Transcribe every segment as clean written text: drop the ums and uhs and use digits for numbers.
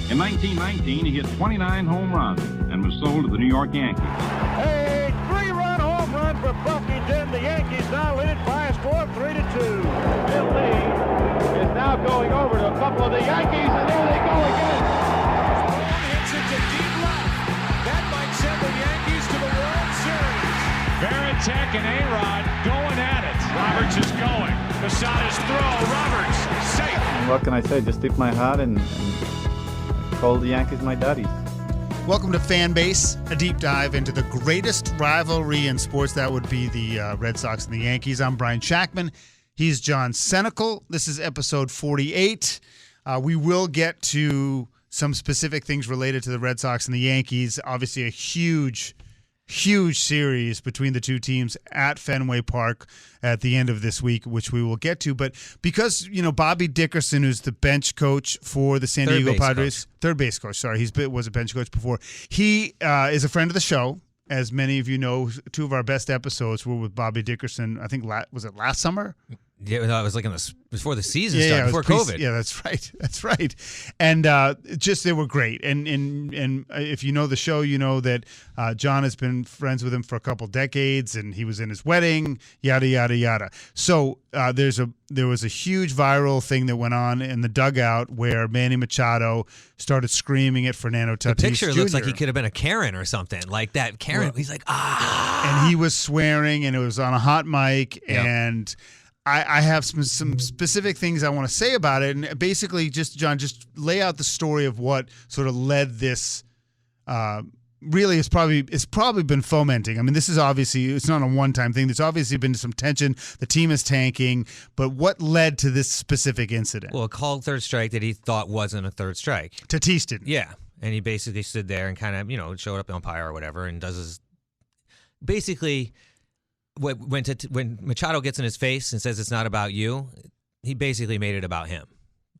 In 1919, he hit 29 home runs and was sold to the New York Yankees. A 3-run home run for Buffington. The Yankees now lead it by a score of 3-2. Bill Lee is now going over to a couple of the Yankees, and there they go again. Hits it to deep left. That might send the Yankees to the World Series. Varitek and A-Rod going at it. Roberts is going. Machado's throw. Roberts safe. And what can I say? Just tip my hat and call the Yankees my daddies. Welcome to FANBASE, a deep dive into the greatest rivalry in sports. That would be the Red Sox and the Yankees. I'm Brian Shackman. He's John Senecal. This is episode 48. We will get to some specific things related to the Red Sox and the Yankees. Obviously, a huge series between the two teams at Fenway Park at the end of this week, which we will get to. But because, Bobby Dickerson, who's the bench coach for the San Diego Padres, third base coach, sorry, was a bench coach before. He is a friend of the show. As many of you know, two of our best episodes were with Bobby Dickerson. I think, was it last summer? Yeah, no, it was like before the season started, before COVID. Yeah, that's right. And they were great. And if you know the show, you know that John has been friends with him for a couple decades, and he was in his wedding, yada yada yada. So there was a huge viral thing that went on in the dugout where Manny Machado started screaming at Fernando Tatis. The picture Jr. looks like he could have been a Karen or something like that. Karen, he's like and he was swearing, and it was on a hot mic, and I have some specific things I want to say about it, and basically, John, just lay out the story of what sort of led this. Really, it's probably been fomenting. I mean, this is obviously, it's not a one-time thing. There's obviously been some tension. The team is tanking, but what led to this specific incident? Well, a called third strike that he thought wasn't a third strike. Tatis didn't. Yeah, and he basically stood there and kind of showed up umpire or whatever, and does his basically. When Machado gets in his face and says it's not about you, he basically made it about him,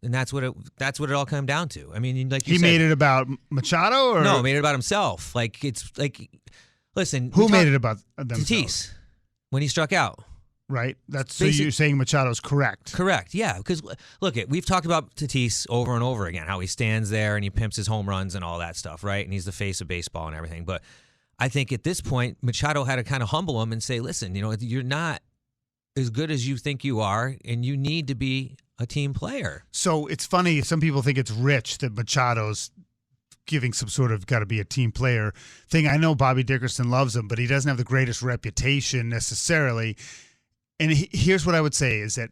and that's what it all came down to. I mean, like you said, made it about Machado, or no, made it about himself. Like it's like, listen, who made it about themselves? Tatis when he struck out. Right. So you're saying Machado's correct? Correct. Yeah. Because look, we've talked about Tatis over and over again, how he stands there and he pimps his home runs and all that stuff, right? And he's the face of baseball and everything, but. I think at this point, Machado had to kind of humble him and say, listen, you're not as good as you think you are, and you need to be a team player. So it's funny. Some people think it's rich that Machado's giving some sort of got to be a team player thing. I know Bobby Dickerson loves him, but he doesn't have the greatest reputation necessarily. And here's what I would say is that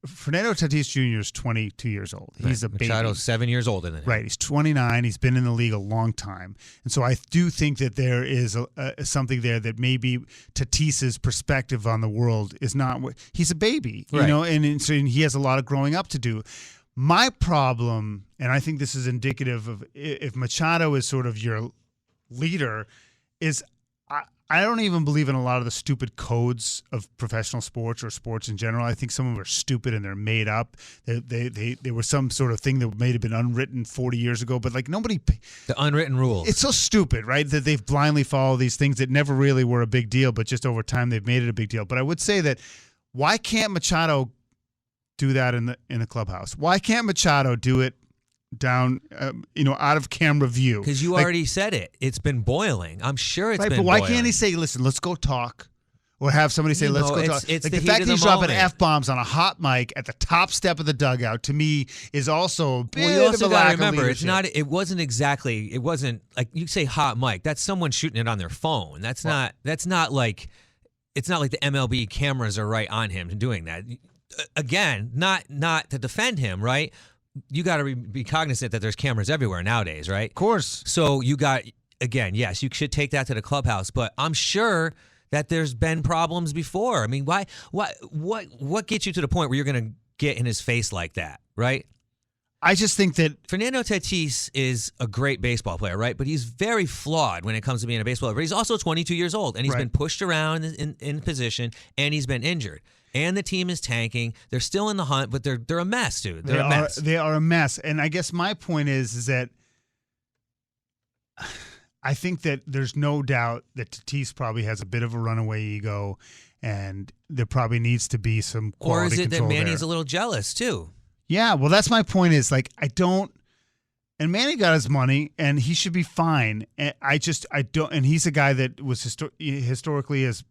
Fernando Tatis Jr. is 22 years old. He's a baby. Machado's 7 years older than him. Right. He's 29. He's been in the league a long time. And so I do think that there is something there that maybe Tatis's perspective on the world is not what he's a baby, right. And so he has a lot of growing up to do. My problem, and I think this is indicative of if Machado is sort of your leader, is I don't even believe in a lot of the stupid codes of professional sports or sports in general. I think some of them are stupid and they're made up. They were some sort of thing that may have been unwritten 40 years ago, but like nobody. The unwritten rules. It's so stupid, right? That they've blindly followed these things that never really were a big deal, but just over time they've made it a big deal. But I would say that why can't Machado do that in the clubhouse? Why can't Machado do it down, out of camera view? Because you already said it. It's been boiling. I'm sure it's been boiling. But why can't he say, listen, let's go talk? Or have somebody say, let's go talk. It's like the fact heat that of he's the dropping moment. F-bombs on a hot mic at the top step of the dugout, to me, is also a bit well, you also of a lack remember, of it's leadership. it wasn't like you say hot mic. That's someone shooting it on their phone. That's not like it's not like the MLB cameras are right on him doing that. Again, not to defend him, right? You got to be cognizant that there's cameras everywhere nowadays, right? Of course. So you got, again, yes, you should take that to the clubhouse, but I'm sure that there's been problems before. I mean, what gets you to the point where you're going to get in his face like that, right? I just think that Fernando Tatis is a great baseball player, right? But he's very flawed when it comes to being a baseball player. But he's also 22 years old, and he's been pushed around in position, and he's been injured. And the team is tanking. They're still in the hunt, but they're a mess, dude. They're a mess. They are a mess. And I guess my point is that I think that there's no doubt that Tatis probably has a bit of a runaway ego, and there probably needs to be some quality control. Or is it that Manny's there. a little jealous too? Yeah, well, that's my point. Is like I don't, And Manny got his money, and he should be fine. And I don't. And he's a guy that was historically has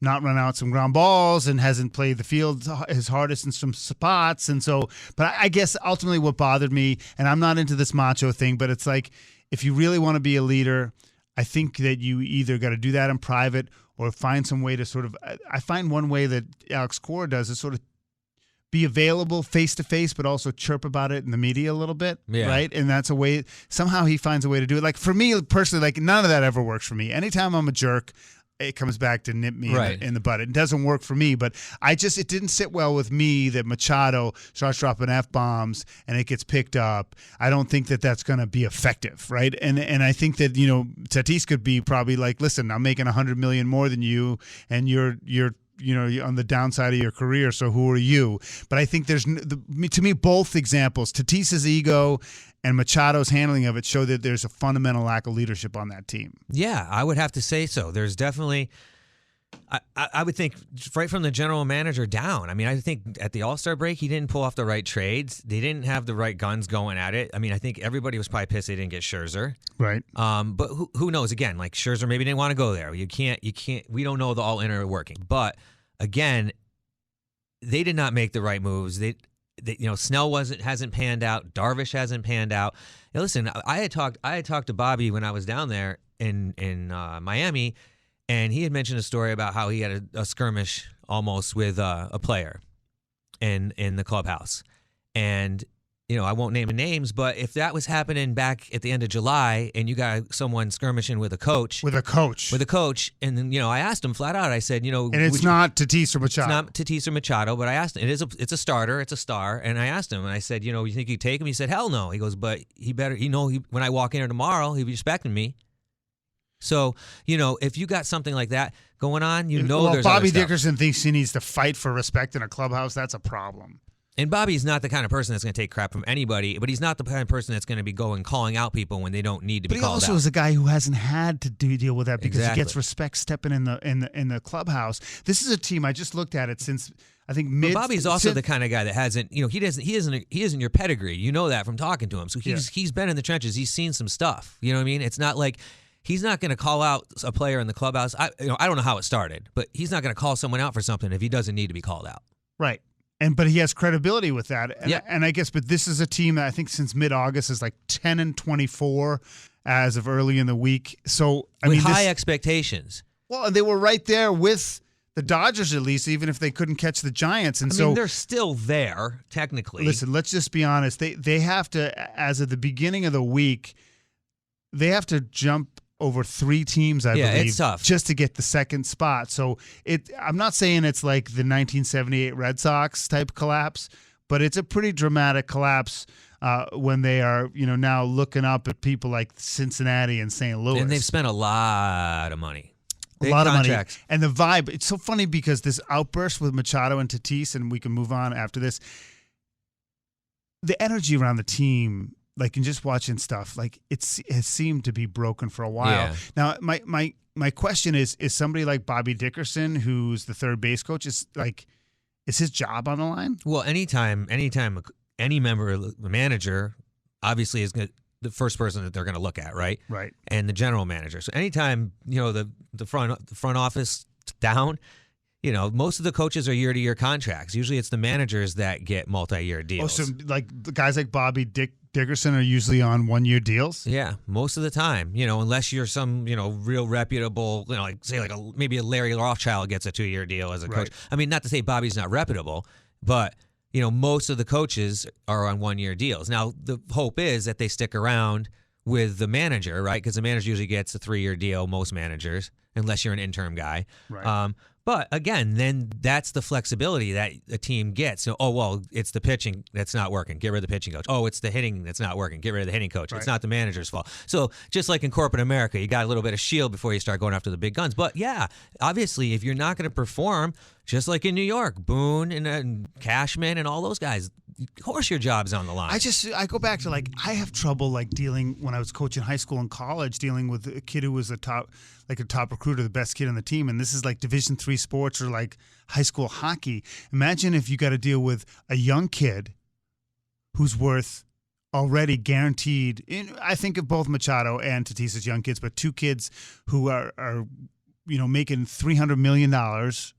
not run out some ground balls and hasn't played the field his hardest in some spots. And so, but I guess ultimately what bothered me, and I'm not into this macho thing, but it's like if you really want to be a leader, I think that you either got to do that in private or find some way to sort of. I find one way that Alex Cora does is sort of be available face-to-face, but also chirp about it in the media a little bit, right? And that's a way, somehow he finds a way to do it. Like for me personally, like none of that ever works for me. Anytime I'm a jerk, it comes back to nip me in the butt. It doesn't work for me, but it didn't sit well with me that Machado starts dropping F-bombs and it gets picked up. I don't think that that's going to be effective, right? And I think that, Tatis could be probably like, listen, I'm making $100 million more than you, and you're on the downside of your career, so who are you? But I think to me, both examples, Tatis's ego and Machado's handling of it, show that there's a fundamental lack of leadership on that team. Yeah, I would have to say so. There's definitely, I would think right from the general manager down. I mean, I think at the All-Star break, he didn't pull off the right trades. They didn't have the right guns going at it. I mean, I think everybody was probably pissed they didn't get Scherzer. Right. But who knows? Again, like Scherzer maybe didn't want to go there. You can't. We don't know the all inner working. But again, they did not make the right moves. They Snell hasn't panned out. Darvish hasn't panned out. Now, listen, I had talked to Bobby when I was down there in Miami, and he had mentioned a story about how he had a skirmish almost with a player in the clubhouse. And, I won't name names, but if that was happening back at the end of July and you got someone skirmishing with a coach. And then, I asked him flat out, I said, and it's not Tatis or Machado. It's not Tatis or Machado, but I asked him, it's a starter, it's a star. And I asked him, and I said, you think you take him? He said, hell no. He goes, but he better, when I walk in here tomorrow, he'll be respecting me. So, if you got something like that going on, there's Bobby Dickerson thinks he needs to fight for respect in a clubhouse. That's a problem. And Bobby's not the kind of person that's going to take crap from anybody, but he's not the kind of person that's going to be calling out people when they don't need to be called out. But he also is a guy who hasn't had to deal with that because he gets respect stepping in the clubhouse. This is a team, I just looked at it since I think But Bobby's also the kind of guy that hasn't, he isn't your pedigree. You know that from talking to him. So he's been in the trenches. He's seen some stuff. You know what I mean? It's not like he's not going to call out a player in the clubhouse. I don't know how it started, but he's not going to call someone out for something if he doesn't need to be called out. Right. But he has credibility with that. And I guess, but this is a team that I think since mid-August is like 10-24 as of early in the week. So high expectations. Well, and they were right there with the Dodgers at least, even if they couldn't catch the Giants. And they're still there technically. Listen, let's just be honest. They have to, as of the beginning of the week, they have to jump over 3 teams, I believe, it's tough. Just to get the second spot. So I'm not saying it's like the 1978 Red Sox type collapse, but it's a pretty dramatic collapse when they are, now looking up at people like Cincinnati and St. Louis. And they've spent a lot of money. A lot of money. And the vibe, it's so funny because this outburst with Machado and Tatis, and we can move on after this, the energy around the team, like in just watching stuff, like it has seemed to be broken for a while. Yeah. Now, my question is somebody like Bobby Dickerson, who's the third base coach, is his job on the line? Well, anytime any member of the manager obviously is the first person that they're going to look at, right? Right. And the general manager. So anytime, the front office down, most of the coaches are year-to-year contracts. Usually it's the managers that get multi-year deals. Oh, so like the guys like Bobby Dickerson are usually on one-year deals? Yeah, most of the time. Unless you're some, real reputable, maybe a Larry Rothschild gets a 2-year deal as a coach. I mean, not to say Bobby's not reputable, but, most of the coaches are on 1-year deals. Now, the hope is that they stick around with the manager, right? Because the manager usually gets a 3-year deal, most managers, unless you're an interim guy. Right. But again, then that's the flexibility that a team gets. So, it's the pitching that's not working. Get rid of the pitching coach. Oh, it's the hitting that's not working. Get rid of the hitting coach. Right. It's not the manager's fault. So just like in corporate America, you got a little bit of shield before you start going after the big guns. But yeah, obviously, if you're not going to perform, just like in New York, Boone and Cashman and all those guys, of course your job's on the line. I go back to I have trouble dealing when I was coaching high school and college, dealing with a kid who was a top recruiter, the best kid on the team, and this is like Division III sports or like high school hockey. Imagine if you got to deal with a young kid who's worth already guaranteed. I think of both Machado and Tatis as young kids, but two kids who are making $300 million,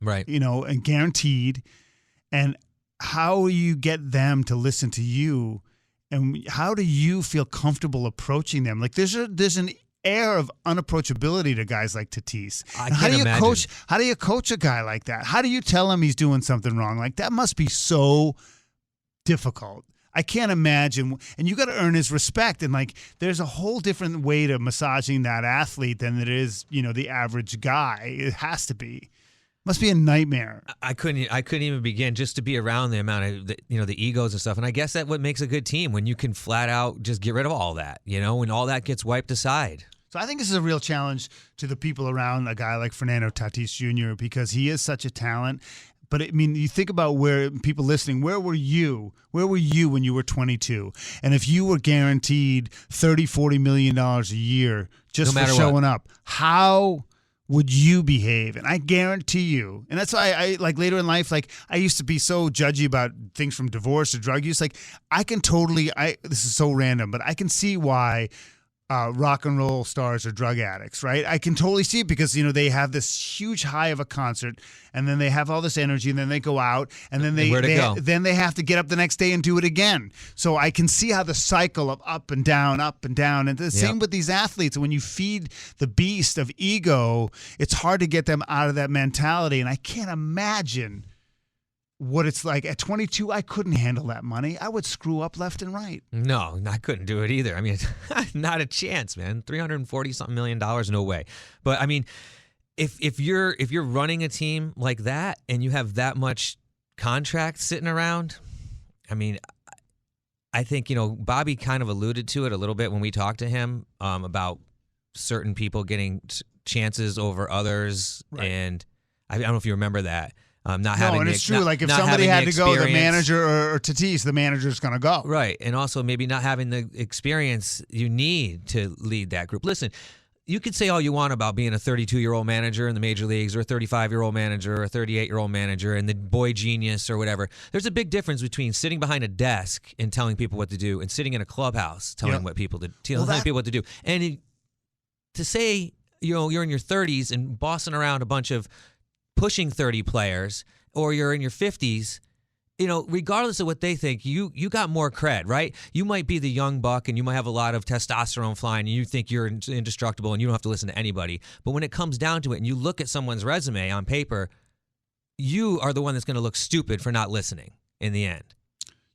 right? And guaranteed. And how you get them to listen to you, and how do you feel comfortable approaching them? Like there's an air of unapproachability to guys like Tatis. How do you imagine. How do you coach a guy like that? How do you tell him he's doing something wrong? Like that must be so difficult. I can't imagine. And you got to earn his respect. And like, there's a whole different way to massaging that athlete than it is, the average guy. It has to be. Must be a nightmare. I couldn't even begin just to be around the amount of the egos and stuff. And I guess that's what makes a good team, when you can flat out just get rid of all that, when all that gets wiped aside. So I think this is a real challenge to the people around a guy like Fernando Tatis Jr. because he is such a talent. But I mean, you think about where people listening, where were you? Where were you when you were 22? And if you were guaranteed $30-40 million a year just for showing up, how would you behave? And I guarantee you, and that's why I like later in life, like I used to be so judgy about things from divorce to drug use. Like I can this is so random, but I can see why rock and roll stars are drug addicts, right? I can totally see it because, they have this huge high of a concert and then they have all this energy and then they go out and then they have to get up the next day and do it again. So I can see how the cycle of up and down. And the same with these athletes. When you feed the beast of ego, it's hard to get them out of that mentality. And I can't imagine what it's like. At 22, I couldn't handle that money. I would screw up left and right. No, I couldn't do it either. I mean, not a chance, man. $340-something million, no way. But I mean, if you're running a team like that and you have that much contract sitting around, I mean, I think Bobby kind of alluded to it a little bit when we talked to him about certain people getting chances over others, right. And I don't know if you remember that. It's true. Like if somebody had to go, the manager or Tatis, the manager's going to go. Right. And also maybe not having the experience you need to lead that group. Listen, you could say all you want about being a 32-year-old manager in the major leagues or a 35-year-old manager or a 38-year-old manager and the boy genius or whatever. There's a big difference between sitting behind a desk and telling people what to do and sitting in a clubhouse telling people what to do. And to say, you're in your 30s and bossing around a bunch of pushing 30 players, or you're in your 50s, regardless of what they think, you got more cred, right? You might be the young buck and you might have a lot of testosterone flying and you think you're indestructible and you don't have to listen to anybody. But when it comes down to it and you look at someone's resume on paper, you are the one that's going to look stupid for not listening in the end.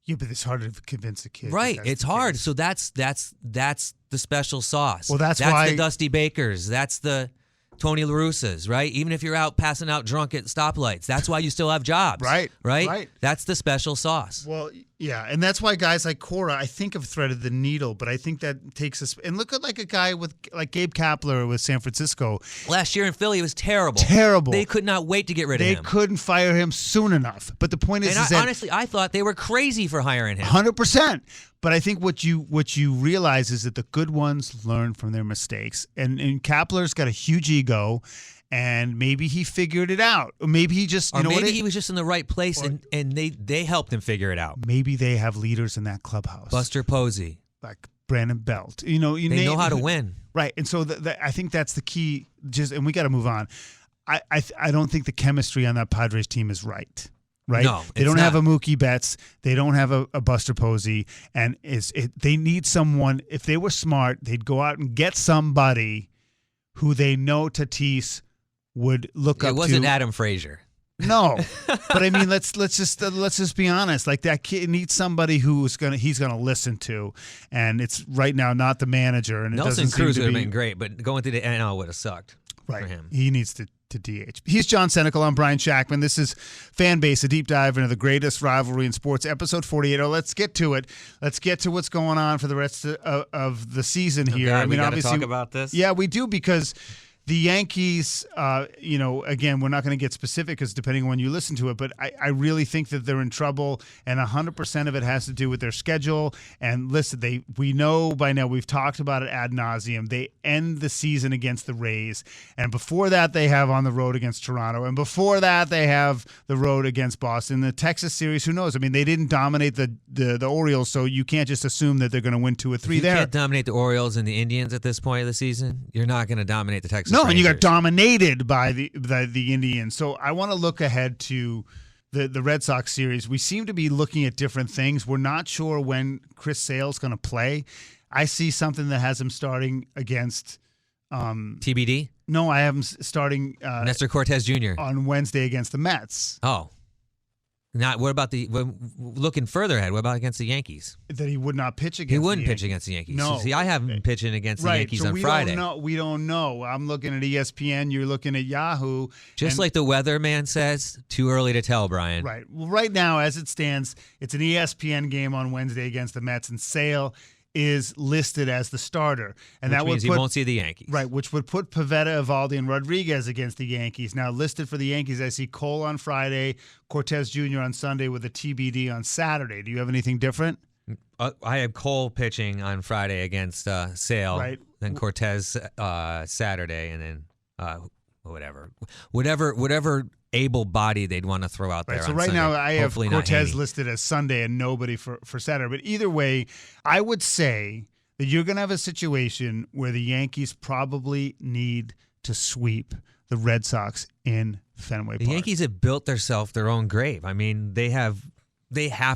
Yeah, but it's hard to convince a kid. Right, it's hard. So that's the special sauce. Well, that's the Dusty Bakers. That's the Tony La Russa's, right? Even if you're out passing out drunk at stoplights, that's why you still have jobs. Right? That's the special sauce. Well, yeah, and that's why guys like Cora, I think, have threaded the needle, but I think that takes us. And look at like a guy like Gabe Kapler with San Francisco. Last year in Philly, it was terrible. Terrible. They could not wait to get rid of him. They couldn't fire him soon enough. But the point is, honestly, I thought they were crazy for hiring him. 100%. But I think what you realize is that the good ones learn from their mistakes. And Kapler's got a huge ego, and maybe he figured it out. Or maybe he just, he was just in the right place, and they helped him figure it out. Maybe they have leaders in that clubhouse. Buster Posey. Like Brandon Belt. They know how to win. Right. And so I think that's the key. And we got to move on. I don't think the chemistry on that Padres team is right. Right? No, they don't have a Mookie Betts. They don't have a Buster Posey. And they need someone. If they were smart, they'd go out and get somebody who they know Tatis would look up to. It wasn't Adam Frazier. No, but I mean, let's just be honest. Like that kid needs somebody he's gonna listen to, and it's right now not the manager. And Nelson Cruz would have been great, but going through the NL would have sucked. Right, for him. He needs to DH. He's John Senecal. I'm Brian Shackman. This is FanBase, a deep dive into the greatest rivalry in sports, episode 48. Oh, let's get to it. Let's get to what's going on for the rest of the season here. Okay, I mean, obviously, talk about this. Yeah, we do, because The Yankees, again, we're not going to get specific because depending on when you listen to it, but I really think that they're in trouble, and 100% of it has to do with their schedule. And listen, we know by now, we've talked about it ad nauseum. They end the season against the Rays, and before that, they have on the road against Toronto, and before that, they have the road against Boston. The Texas series, who knows? I mean, they didn't dominate the Orioles, so you can't just assume that they're going to win 2 or 3 there. You can't dominate the Orioles and the Indians at this point of the season. You're not going to dominate the Texas No, Rangers. and you got dominated by the Indians. So I want to look ahead to the Red Sox series. We seem to be looking at different things. We're not sure when Chris Sale's going to play. I see something that has him starting against TBD? No, I have him starting Nestor Cortez Jr. on Wednesday against the Mets. Oh. What about looking further ahead? What about against the Yankees? That he would not pitch against. He wouldn't the pitch against the Yankees. No. See, I have him pitching against the Yankees on we Friday. We don't know. I'm looking at ESPN. You're looking at Yahoo. Just like the weatherman says, too early to tell, Brian. Right. Well, right now, as it stands, it's an ESPN game on Wednesday against the Mets, and Sale is listed as the starter, and Which means he won't see the Yankees. Right, which would put Pivetta, Evaldi, and Rodriguez against the Yankees. Now listed for the Yankees, I see Cole on Friday, Cortez Jr. on Sunday with a TBD on Saturday. Do you have anything different? I have Cole pitching on Friday against Sale, right? Then Cortez Saturday, and then whatever able body they'd want to throw out there. Right. So on right Sunday. now I have Hopefully not Cortez Haney. listed as Sunday and nobody for Saturday. But either way, I would say that you're going to have a situation where the Yankees probably need to sweep the Red Sox in Fenway Park. The Yankees have built themselves their own grave. I mean, they have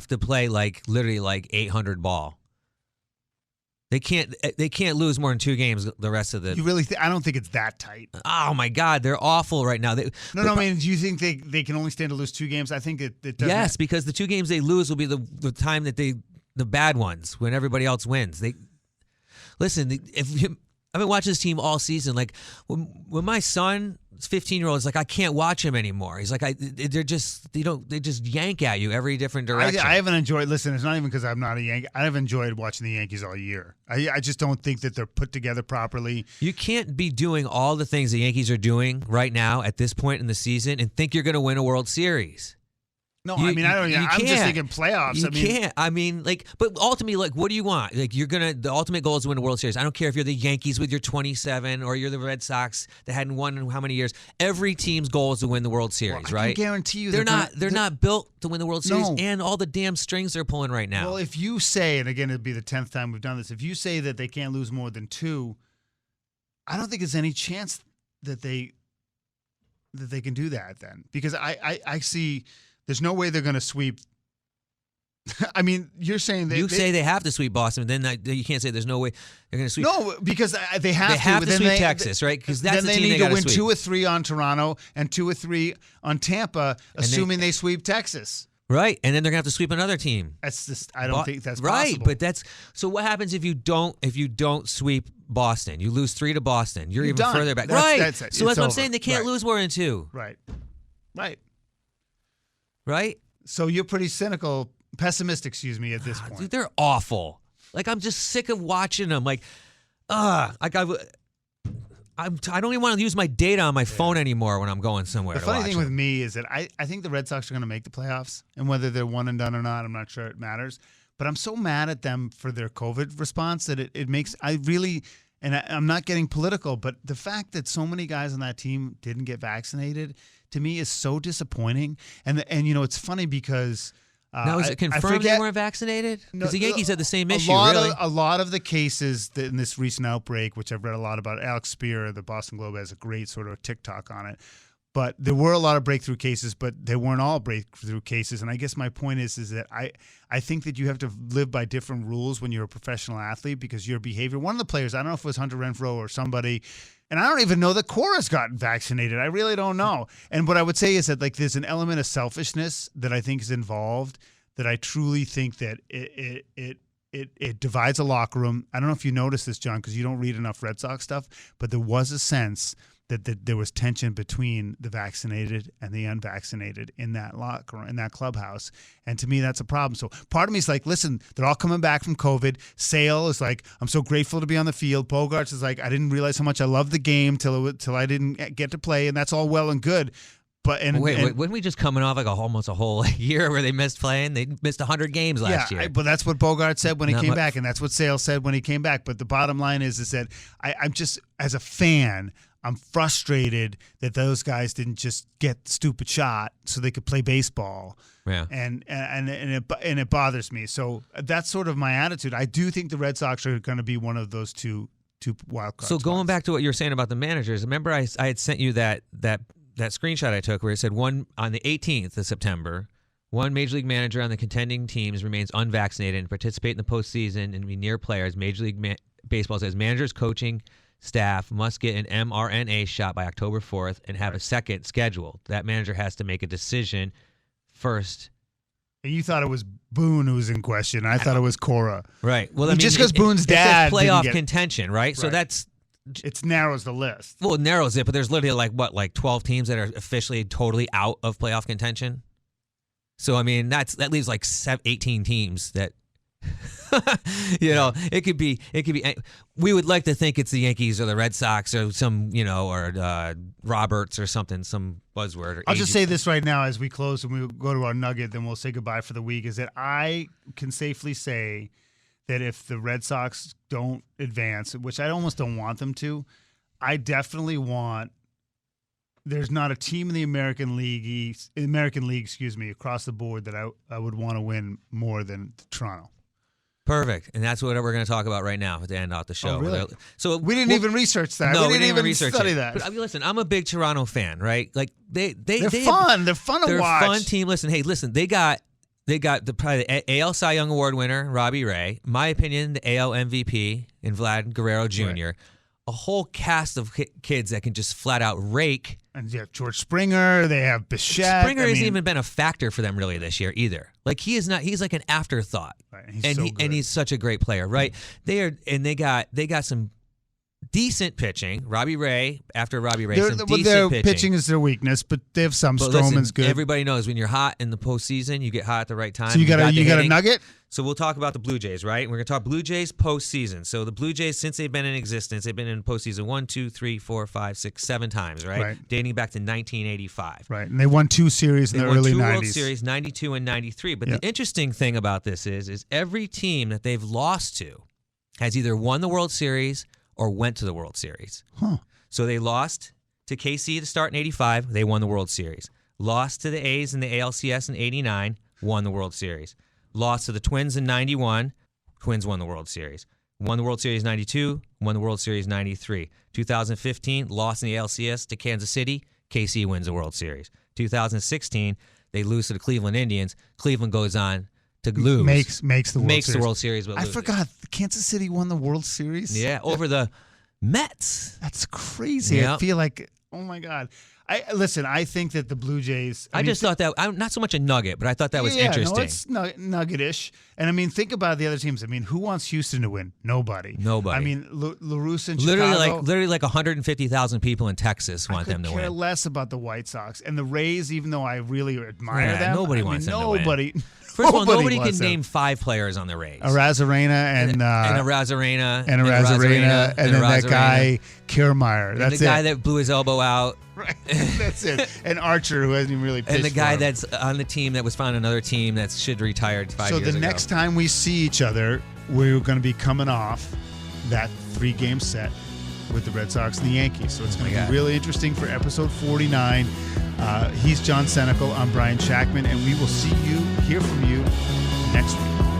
to play literally 800 ball. They can't lose more than 2 games the rest of the. You really? I don't think it's that tight. Oh my God, they're awful right now. No. I mean, do you think they can only stand to lose 2 games? I think it doesn't. Yes, because the 2 games they lose will be the time that the bad ones when everybody else wins. Listen. I've been watching this team all season. Like when my son, 15-year-old, is like, I can't watch him anymore. He's like, they just yank at you every different direction. I haven't enjoyed. Listen, it's not even because I'm not a Yankee. I've enjoyed watching the Yankees all year. I just don't think that they're put together properly. You can't be doing all the things the Yankees are doing right now at this point in the season and think you're going to win a World Series. No, I mean, I don't. I'm just thinking playoffs. You can't. I mean, but ultimately, what do you want? The ultimate goal is to win a World Series. I don't care if you're the Yankees with your 27 or you're the Red Sox that hadn't won in how many years. Every team's goal is to win the World Series, right? I can guarantee you they're not built to win the World Series, No. and all the damn strings they're pulling right now. Well, if you say, and again, it'd be the 10th time we've done this. If you say that they can't lose more than 2, I don't think there's any chance that they can do that then, because I see. There's no way they're going to sweep. I mean, you're saying they say they have to sweep Boston, then you can't say there's no way they're going to sweep. No, because they have to. They have but to then sweep Texas, right? Because that's then the they team need they to got win sweep. 2 or 3 on Toronto and 2 or 3 on Tampa, assuming they sweep Texas. Right, and then they're gonna have to sweep another team. That's just. I don't think that's right. possible. But so. What happens if you don't sweep Boston? You lose 3 to Boston. You're even done. further back. That's so it's that's what I'm over. saying. They can't lose more than 2. Right. So you're pretty pessimistic, at this point. Dude, they're awful. Like, I'm just sick of watching them. Like, I don't even want to use my data on my phone anymore when I'm going somewhere. The to funny watch thing them. with me is that I think the Red Sox are going to make the playoffs, and whether they're one and done or not, I'm not sure it matters. But I'm so mad at them for their COVID response that it makes I'm not getting political, but the fact that so many guys on that team didn't get vaccinated to me is so disappointing. And it's funny because. Now, is it confirmed they weren't vaccinated? Because the Yankees had the same issue, really. A lot of the cases in this recent outbreak, which I've read a lot about, Alex Spear, the Boston Globe, has a great sort of TikTok on it. But there were a lot of breakthrough cases, but they weren't all breakthrough cases. And I guess my point is that I think that you have to live by different rules when you're a professional athlete because your behavior. One of the players, I don't know if it was Hunter Renfroe or somebody, and I don't even know that Cora's gotten vaccinated. I really don't know. And what I would say is that there's an element of selfishness that I think is involved, that I truly think that it divides a locker room. I don't know if you noticed this, John, because you don't read enough Red Sox stuff, but there was a sense that there was tension between the vaccinated and the unvaccinated in that locker, in that clubhouse. And to me, that's a problem. So part of me is like, listen, they're all coming back from COVID. Sale is like, I'm so grateful to be on the field. Bogarts is like, I didn't realize how much I loved the game till I didn't get to play, and that's all well and good. But wait, weren't we just coming off like almost a whole year where they missed playing? They missed 100 games last year. But that's what Bogart said when he came back, and that's what Sale said when he came back. But the bottom line is that I'm just, as a fan, I'm frustrated that those guys didn't just get the stupid shot so they could play baseball. Yeah. And it bothers me. So that's sort of my attitude. I do think the Red Sox are going to be one of those two wild cards. So going back to what you were saying about the managers, remember I had sent you that screenshot I took where it said on the 18th of September, one Major League manager on the contending teams remains unvaccinated and participate in the postseason and be near players. Major League Baseball says managers, coaching staff must get an mRNA shot by October 4th and have a second scheduled. That manager has to make a decision first. And you thought it was Boone who was in question. I thought it was Cora. Right. Well, I mean, just because Boone's dad it says playoff didn't contention, right? So that's... It narrows the list. Well, it narrows it, but there's literally like 12 teams that are officially totally out of playoff contention. So, I mean, that leaves like 18 teams that... it could be. We would like to think it's the Yankees or the Red Sox or some, or Roberts or something, some buzzword. I'll just say this right now as we close and we go to our nugget, then we'll say goodbye for the week. Is that I can safely say that if the Red Sox don't advance, which I almost don't want them to, I definitely want. There's not a team in the American League, across the board that I would want to win more than Toronto. Perfect. And that's what we're going to talk about right now to end out the show. Oh, really? So we didn't even research that. No, we didn't even research study it. that. But I mean, listen, I'm a big Toronto fan, right? Like they're fun. They're fun to watch. They're a fun team. Listen, they got probably the AL Cy Young Award winner, Robbie Ray. My opinion, the AL MVP in Vlad Guerrero Jr. Right. A whole cast of kids that can just flat out rake. And you have George Springer. They have Bichette. Springer hasn't even been a factor for them really this year either. Like he is not. He's like an afterthought. Right. And he's such a great player, right? They got some decent pitching. Robbie Ray, their pitching is their weakness, but they have some. Stroman's good. Everybody knows when you're hot in the postseason, you get hot at the right time. So you got a nugget. So we'll talk about the Blue Jays, right? We're going to talk Blue Jays postseason. So the Blue Jays, since they've been in existence, they've been in postseason 1, 2, 3, 4, 5, 6, 7 times, right? Dating back to 1985. Right, and they won 2 series in the early 90s. They won 2 World Series, 92 and 93. But the interesting thing about this is every team that they've lost to has either won the World Series or went to the World Series. Huh. So they lost to KC to start in 85. They won the World Series. Lost to the A's in the ALCS in 89. Won the World Series. Lost to the Twins in 91. Twins won the World Series. Won the World Series 92. Won the World Series 93. 2015, lost in the ALCS to Kansas City. KC wins the World Series. 2016, they lose to the Cleveland Indians. Cleveland goes on to lose. Makes the World Series. But I forgot. Kansas City won the World Series? Yeah, over the Mets. That's crazy. Yep. I feel like, oh my God. I think that the Blue Jays. I just thought that, not so much a nugget, but I thought that was interesting. No, it's nugget-ish. And I mean, think about the other teams. I mean, who wants Houston to win? Nobody. I mean, LaRusse in Chicago. Literally like 150,000 people in Texas want them to win. I could care less about the White Sox. And the Rays, even though I really admire them. Nobody wants them to win. First of all, nobody can name 5 players on the Rays. Arozarena and Arozarena. And then that guy, Kiermaier. That's the guy that blew his elbow out. Right. That's it. And Archer, who hasn't even really pitched. And the guy that's on the team that was found another team that should retire 5 years ago. So the next time we see each other, we're going to be coming off that 3-game set with the Red Sox and the Yankees. So it's going to be really interesting for episode 49. He's John Senecal. I'm Brian Shackman, and we will hear from you next week.